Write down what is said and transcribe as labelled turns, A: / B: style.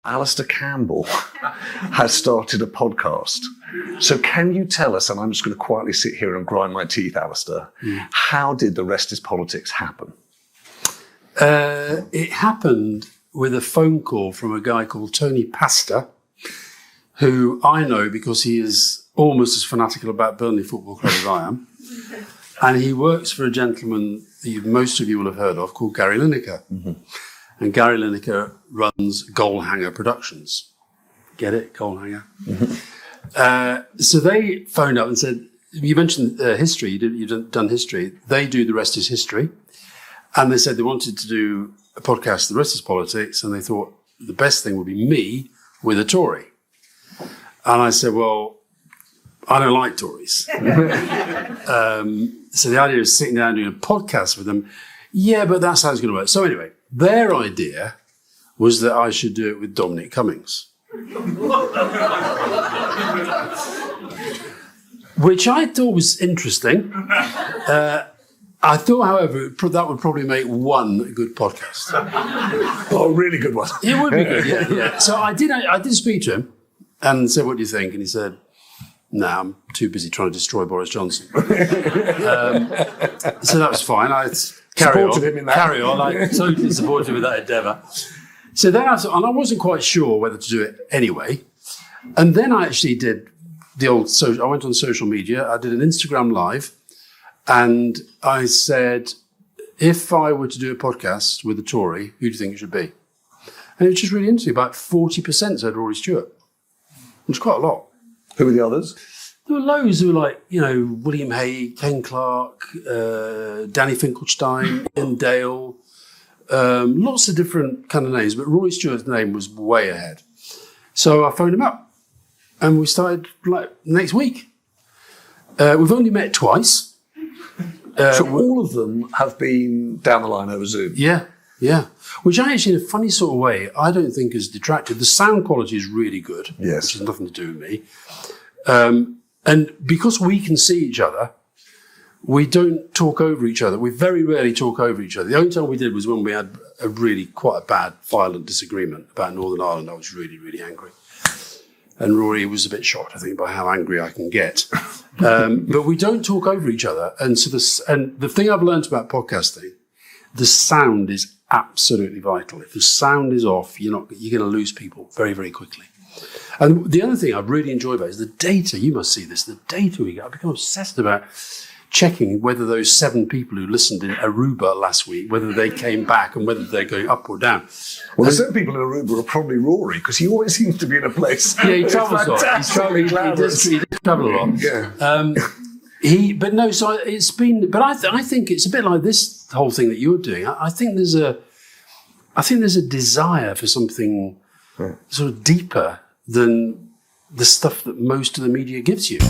A: Alastair Campbell has started a podcast. So can you tell us, and I'm just going to quietly sit here and grind my teeth, Alastair, how did The Rest is Politics happen?
B: It happened with a phone call from a guy called Tony Pasta, who I know because he is almost as fanatical about Burnley Football Club as I am. And he works for a gentleman that most of you will have heard of called Gary Lineker. Mm-hmm. And Gary Lineker runs Goal Hanger Productions. Get it? Goal Hanger. Mm-hmm. So they phoned up and said, you mentioned history, you've done history. They do The Rest is History. And they said they wanted to do a podcast, The Rest is Politics, and they thought the best thing would be me with a Tory. And I said, well, I don't like Tories. So the idea of sitting down and doing a podcast with them, yeah, but that's how it's going to work. So anyway, their idea was that I should do it with Dominic Cummings. Which I thought was interesting. I thought, however, that would probably make one good podcast.
A: Oh, a really good one.
B: It would be good, yeah. So I did speak to him and said, what do you think? And he said, no, I'm too busy trying to destroy Boris Johnson. So that was fine. I supported him in that. Carry on. I totally supported him with that endeavour. So then I wasn't quite sure whether to do it anyway. And then I actually did I went on social media. I did an Instagram live. And I said, if I were to do a podcast with a Tory, who do you think it should be? And it was just really interesting. About 40% said Rory Stewart. It was quite a lot.
A: Who were the others?
B: There were loads who were like, William Hay, Ken Clark, Danny Finkelstein, Ian Dale, lots of different kind of names. But Rory Stewart's name was way ahead. So I phoned him up and we started next week. We've only met twice.
A: So all of them have been down the line over Zoom?
B: Yeah. Which actually, in a funny sort of way, I don't think is detractive. The sound quality is really good,
A: yes,
B: which has nothing to do with me. And because we can see each other, we don't talk over each other. We very rarely talk over each other. The only time we did was when we had quite a bad, violent disagreement about Northern Ireland. I was really, really angry. And Rory was a bit shocked, I think, by how angry I can get. But we don't talk over each other. And the thing I've learned about podcasting, the sound is absolutely vital. If the sound is off, you're going to lose people very, very quickly. And the other thing I really enjoy about it is the data. You must see this. The data we get. I've become obsessed about checking whether those 7 people who listened in Aruba last week, whether they came back and whether they're going up or down.
A: Well, the certain people in Aruba are probably Rory, because he always seems to be in a place.
B: Yeah, he travels a lot. He does travel a lot.
A: Yeah.
B: I think it's a bit like this whole thing that you're doing. I think there's a desire for something sort of deeper than the stuff that most of the media gives you.